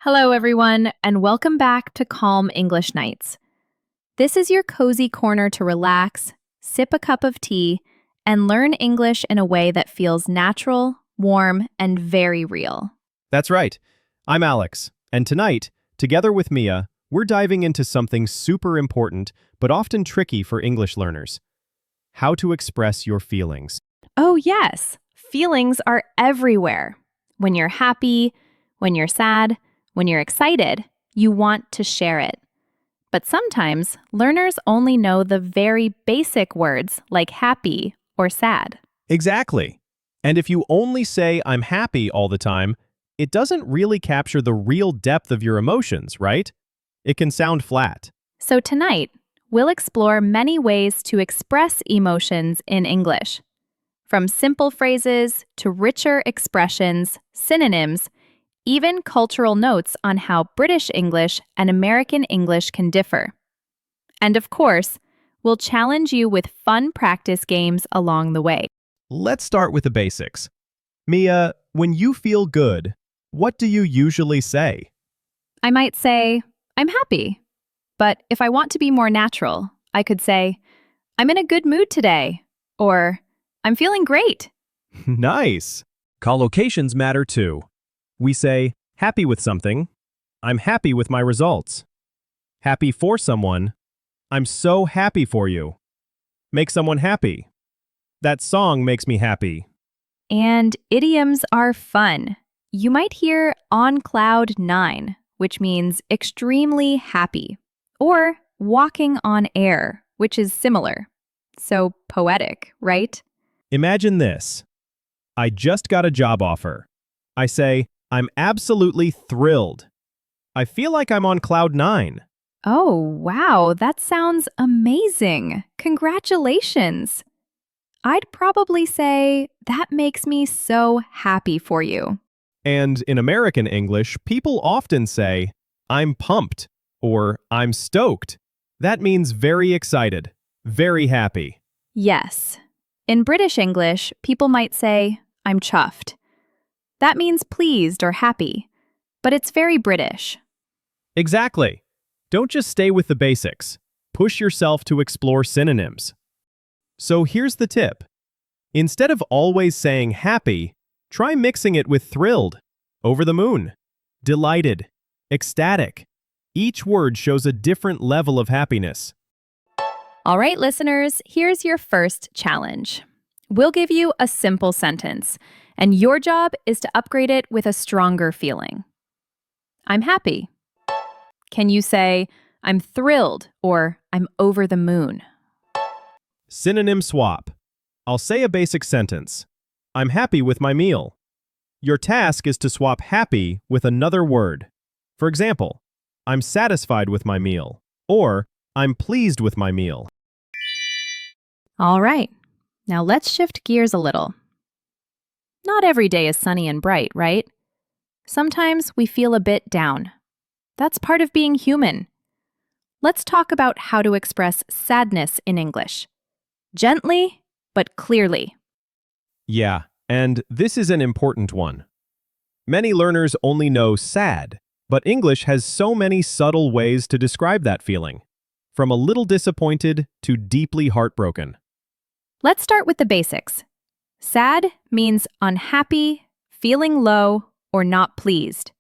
Hello, everyone, and welcome back to Calm English Nights. This is your cozy corner to relax, sip a cup of tea, and learn English in a way that feels natural, warm, and very real. That's right. I'm Alex, and tonight, together with Mia, we're diving into something super important but often tricky for English learners: how to express your feelings. Oh, yes, feelings are everywhere. When you're happy, when you're sad, when you're excited, you want to share it. But sometimes learners only know the very basic words like happy or sad. Exactly. And if you only say I'm happy all the time, it doesn't really capture the real depth of your emotions, right? It can sound flat. So tonight, we'll explore many ways to express emotions in English. From simple phrases to richer expressions, synonyms, even cultural notes on how British English and American English can differ. And of course, we'll challenge you with fun practice games along the way. Let's start with the basics. Mia, when you feel good, what do you usually say? I might say, I'm happy. But if I want to be more natural, I could say, I'm in a good mood today, or I'm feeling great. Nice. Collocations matter too. We say, happy with something. I'm happy with my results. Happy for someone. I'm so happy for you. Make someone happy. That song makes me happy. And idioms are fun. You might hear on cloud nine, which means extremely happy, or walking on air, which is similar. So poetic, right? Imagine this. I just got a job offer. I say, I'm absolutely thrilled. I feel like I'm on cloud nine. Oh, wow, that sounds amazing. Congratulations. I'd probably say, that makes me so happy for you. And in American English, people often say, I'm pumped, or I'm stoked. That means very excited, very happy. Yes. In British English, people might say, I'm chuffed. That means pleased or happy, but it's very British. Exactly. Don't just stay with the basics. Push yourself to explore synonyms. So here's the tip. Instead of always saying happy, try mixing it with thrilled, over the moon, delighted, ecstatic. Each word shows a different level of happiness. All right, listeners, here's your first challenge. We'll give you a simple sentence, and your job is to upgrade it with a stronger feeling. I'm happy. Can you say, I'm thrilled, or I'm over the moon? Synonym swap. I'll say a basic sentence. I'm happy with my meal. Your task is to swap happy with another word. For example, I'm satisfied with my meal, or I'm pleased with my meal. All right, now let's shift gears a little. Not every day is sunny and bright, right? Sometimes we feel a bit down. That's part of being human. Let's talk about how to express sadness in English. Gently, but clearly. Yeah, and this is an important one. Many learners only know sad, but English has so many subtle ways to describe that feeling, from a little disappointed to deeply heartbroken. Let's start with the basics. Sad means unhappy, feeling low, or not pleased.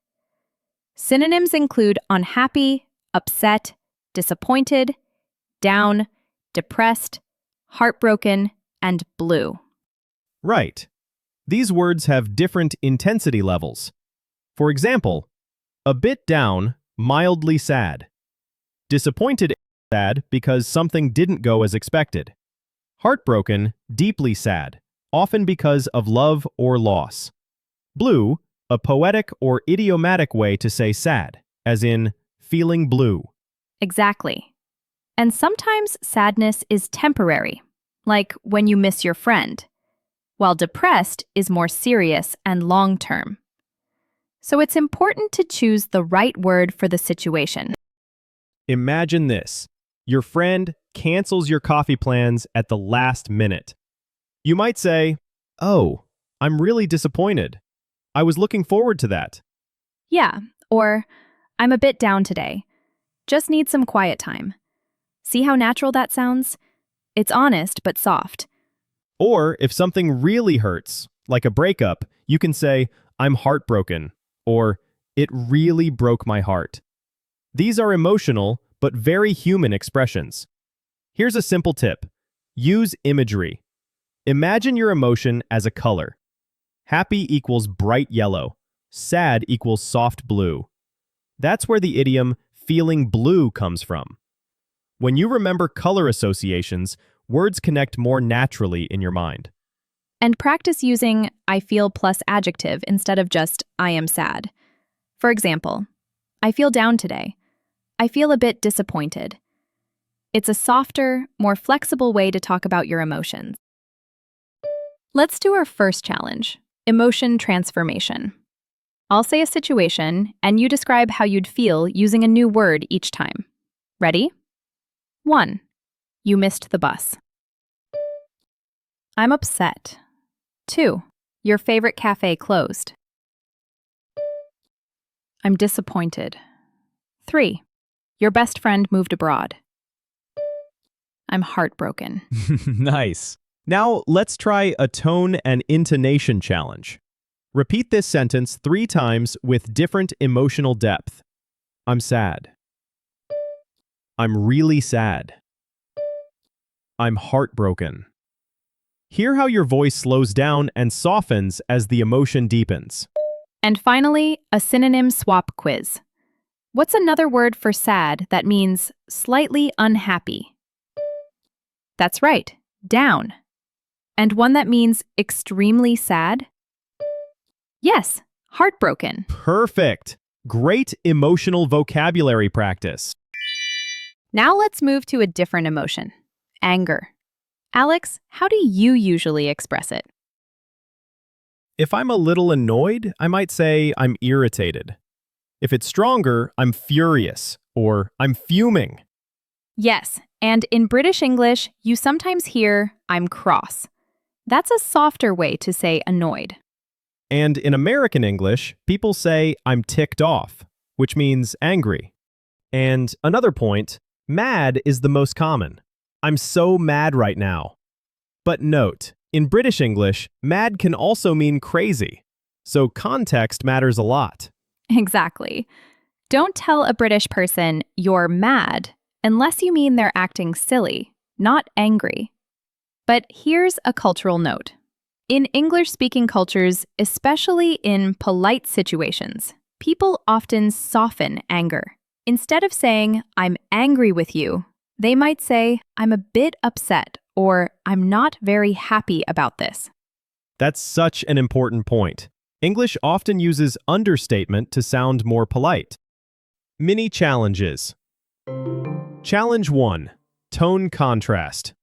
Synonyms include unhappy, upset, disappointed, down, depressed, heartbroken, and blue. Right. These words have different intensity levels. For example, a bit down, mildly sad. Disappointed, sad because something didn't go as expected. Heartbroken, deeply sad, often because of love or loss. Blue, a poetic or idiomatic way to say sad, as in feeling blue. Exactly. And sometimes sadness is temporary, like when you miss your friend, while depressed is more serious and long-term. So it's important to choose the right word for the situation. Imagine this. Your friend cancels your coffee plans at the last minute. You might say, "Oh, I'm really disappointed. I was looking forward to that." Yeah, Or, I'm a bit down today. Just need some quiet time. See how natural that sounds? It's honest but soft. Or if something really hurts, like a breakup, you can say, I'm heartbroken, or it really broke my heart. These are emotional but very human expressions. Here's a simple tip. Use imagery. Imagine your emotion as a color. Happy equals bright yellow. Sad equals soft blue. That's where the idiom feeling blue comes from. When you remember color associations, words connect more naturally in your mind. And practice using I feel plus adjective instead of just I am sad. For example, I feel down today. I feel a bit disappointed. It's a softer, more flexible way to talk about your emotions. Let's do our first challenge, emotion transformation. I'll say a situation, and you describe how you'd feel using a new word each time. Ready? 1. You missed the bus. I'm upset. 2. Your favorite cafe closed. I'm disappointed. 3. Your best friend moved abroad. I'm heartbroken. Nice. Now let's try a tone and intonation challenge. Repeat this sentence 3 times with different emotional depth. I'm sad. I'm really sad. I'm heartbroken. Hear how your voice slows down and softens as the emotion deepens. And finally, a synonym swap quiz. What's another word for sad that means slightly unhappy? That's right, down. And one that means extremely sad? Yes, heartbroken. Perfect. Great emotional vocabulary practice. Now let's move to a different emotion, anger. Alex, how do you usually express it? If I'm a little annoyed, I might say I'm irritated. If it's stronger, I'm furious or I'm fuming. Yes, and in British English, you sometimes hear I'm cross. That's a softer way to say annoyed. And in American English, people say I'm ticked off, which means angry. And another point, mad is the most common. I'm so mad right now. But note, in British English, mad can also mean crazy. So context matters a lot. Exactly. Don't tell a British person you're mad unless you mean they're acting silly, not angry. But here's a cultural note. In English-speaking cultures, especially in polite situations, people often soften anger. Instead of saying, I'm angry with you, they might say, I'm a bit upset, or I'm not very happy about this. That's such an important point. English often uses understatement to sound more polite. Mini challenges. Challenge 1. Tone contrast.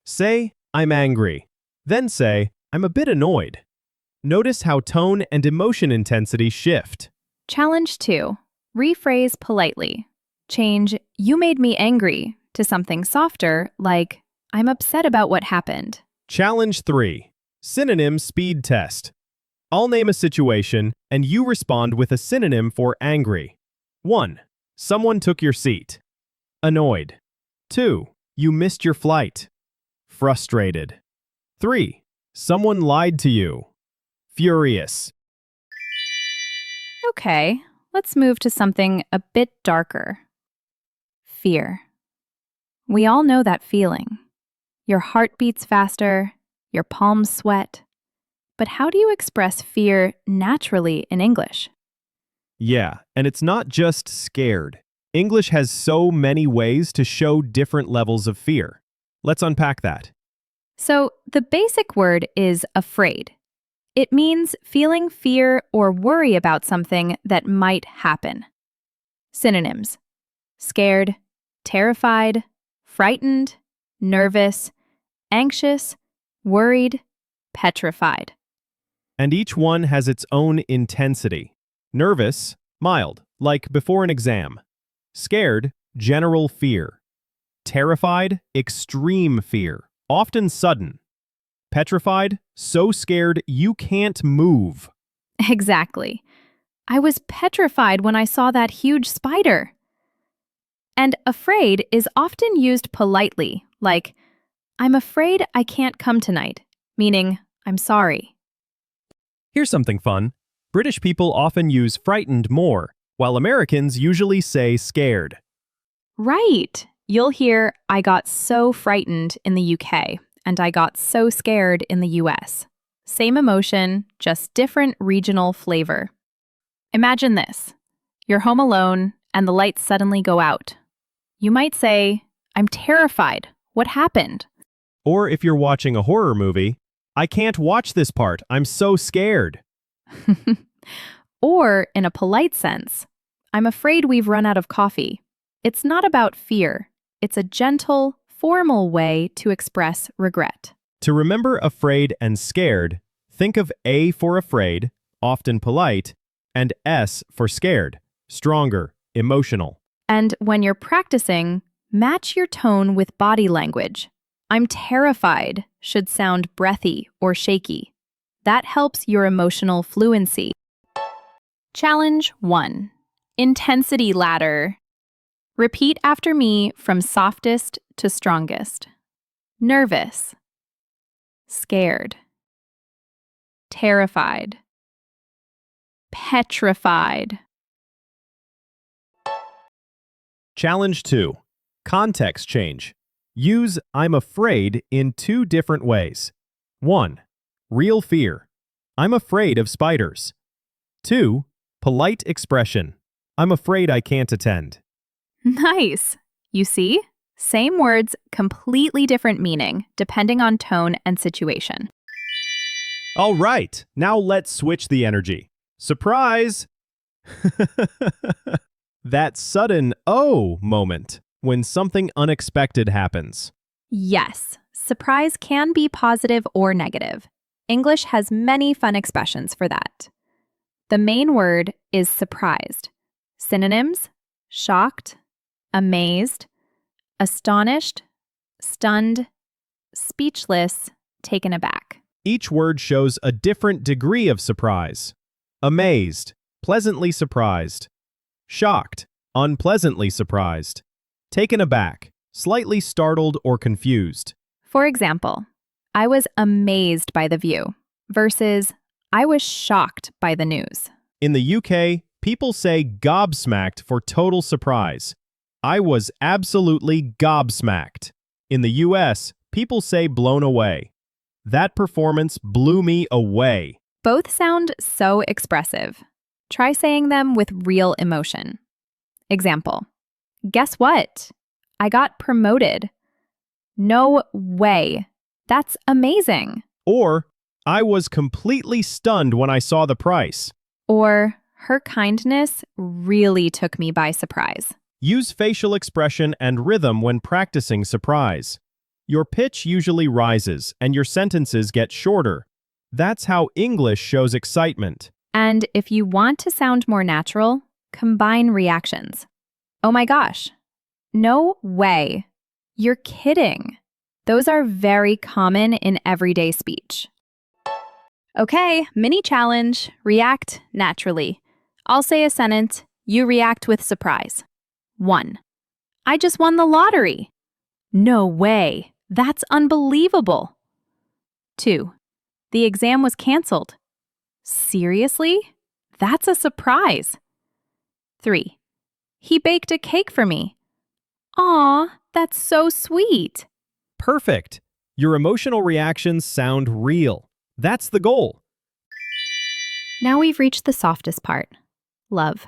Say, I'm angry. Then say, I'm a bit annoyed. Notice how tone and emotion intensity shift. Challenge 2. Rephrase politely. Change, you made me angry, to something softer, like, I'm upset about what happened. Challenge 3. Synonym speed test. I'll name a situation, and you respond with a synonym for angry. 1. Someone took your seat. Annoyed. 2. You missed your flight. Frustrated. 3. Someone lied to you. Furious. Okay, let's move to something a bit darker. Fear. We all know that feeling. Your heart beats faster, your palms sweat. But how do you express fear naturally in English? Yeah, and it's not just scared. English has so many ways to show different levels of fear. Let's unpack that. So, the basic word is afraid. It means feeling fear or worry about something that might happen. Synonyms: scared, terrified, frightened, nervous, anxious, worried, petrified. And each one has its own intensity. Nervous, mild, like before an exam. Scared, general fear. Terrified, extreme fear, often sudden. Petrified, so scared you can't move. Exactly. I was petrified when I saw that huge spider. And afraid is often used politely, like, I'm afraid I can't come tonight, meaning, I'm sorry. Here's something fun. British people often use frightened more, while Americans usually say scared. Right. You'll hear, I got so frightened in the UK, and I got so scared in the US. Same emotion, just different regional flavor. Imagine this. You're home alone, and the lights suddenly go out. You might say, I'm terrified. What happened? Or if you're watching a horror movie, I can't watch this part, I'm so scared. Or, in a polite sense, I'm afraid we've run out of coffee. It's not about fear. It's a gentle, formal way to express regret. To remember afraid and scared, think of A for afraid, often polite, and S for scared, stronger, emotional. And when you're practicing, match your tone with body language. I'm terrified should sound breathy or shaky. That helps your emotional fluency. Challenge 1. Intensity ladder. Repeat after me from softest to strongest. Nervous. Scared. Terrified. Petrified. Challenge 2. Context change. Use I'm afraid in 2 different ways. 1. Real fear. I'm afraid of spiders. 2. Polite expression. I'm afraid I can't attend. Nice! You see? Same words, completely different meaning, depending on tone and situation. All right, now let's switch the energy. Surprise! That sudden oh moment when something unexpected happens. Yes, surprise can be positive or negative. English has many fun expressions for that. The main word is surprised. Synonyms: shocked, amazed, astonished, stunned, speechless, taken aback. Each word shows a different degree of surprise. Amazed, pleasantly surprised. Shocked, unpleasantly surprised. Taken aback, slightly startled or confused. For example, I was amazed by the view versus I was shocked by the news. In the UK, people say gobsmacked for total surprise. I was absolutely gobsmacked. In the US, people say blown away. That performance blew me away. Both sound so expressive. Try saying them with real emotion. Example: guess what? I got promoted. No way. That's amazing. Or, I was completely stunned when I saw the price. Or, her kindness really took me by surprise. Use facial expression and rhythm when practicing surprise. Your pitch usually rises and your sentences get shorter. That's how English shows excitement. And if you want to sound more natural, combine reactions. Oh my gosh. No way. You're kidding. Those are very common in everyday speech. Okay, mini challenge. React naturally. I'll say a sentence. You react with surprise. 1. I just won the lottery. No way. That's unbelievable. 2. The exam was canceled. Seriously? That's a surprise. 3. He baked a cake for me. Aw, that's so sweet. Perfect. Your emotional reactions sound real. That's the goal. Now we've reached the softest part. Love.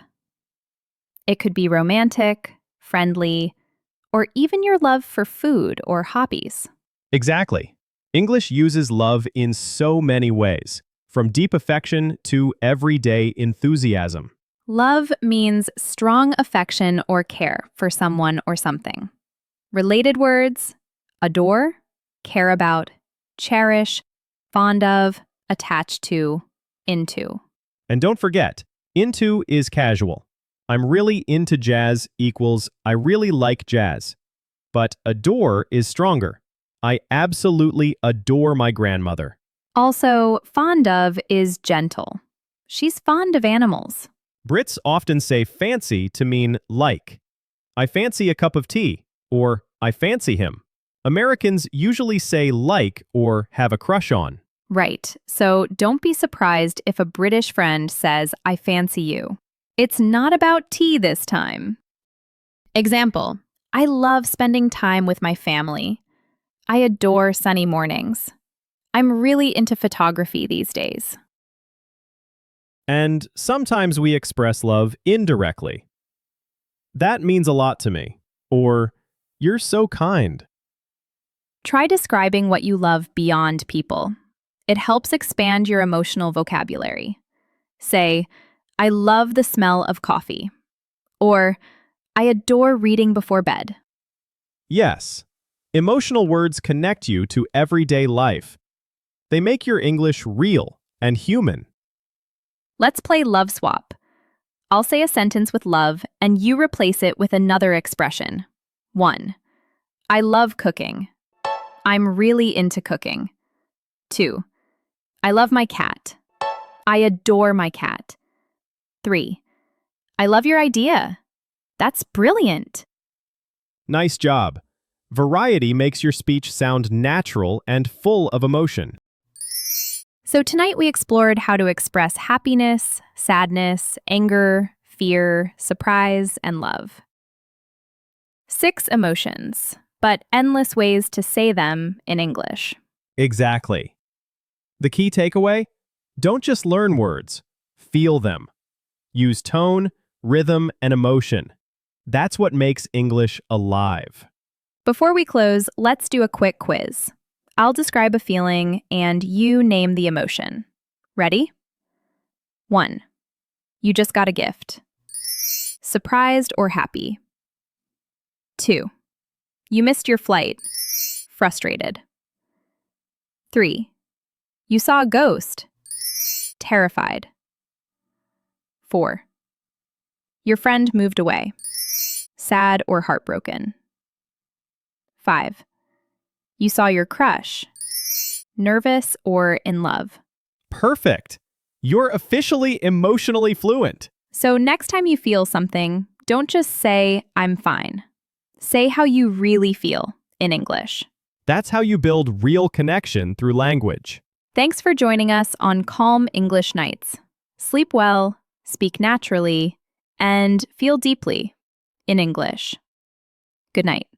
It could be romantic, friendly, or even your love for food or hobbies. Exactly. English uses love in so many ways, from deep affection to everyday enthusiasm. Love means strong affection or care for someone or something. Related words: adore, care about, cherish, fond of, attached to, into. And don't forget, into is casual. I'm really into jazz equals I really like jazz. But adore is stronger. I absolutely adore my grandmother. Also, fond of is gentle. She's fond of animals. Brits often say fancy to mean like. I fancy a cup of tea, or I fancy him. Americans usually say like or have a crush on. Right, so don't be surprised if a British friend says, I fancy you. It's not about tea this time. Example, I love spending time with my family. I adore sunny mornings. I'm really into photography these days. And sometimes we express love indirectly. That means a lot to me. Or, you're so kind. Try describing what you love beyond people. It helps expand your emotional vocabulary. Say, I love the smell of coffee. Or, I adore reading before bed. Yes, emotional words connect you to everyday life. They make your English real and human. Let's play love swap. I'll say a sentence with love, and you replace it with another expression. 1. I love cooking. I'm really into cooking. 2. I love my cat. I adore my cat. 3. I love your idea. That's brilliant. Nice job. Variety makes your speech sound natural and full of emotion. So tonight we explored how to express happiness, sadness, anger, fear, surprise, and love. 6 emotions, but endless ways to say them in English. Exactly. The key takeaway? Don't just learn words, feel them. Use tone, rhythm, and emotion. That's what makes English alive. Before we close, let's do a quick quiz. I'll describe a feeling and you name the emotion. Ready? 1. You just got a gift. Surprised or happy? 2. You missed your flight. Frustrated. 3. You saw a ghost. Terrified. 4. Your friend moved away. Sad or heartbroken. 5. You saw your crush. Nervous or in love. Perfect. You're officially emotionally fluent. So next time you feel something, don't just say, I'm fine. Say how you really feel in English. That's how you build real connection through language. Thanks for joining us on Calm English Nights. Sleep well, speak naturally, and feel deeply in English. Good night.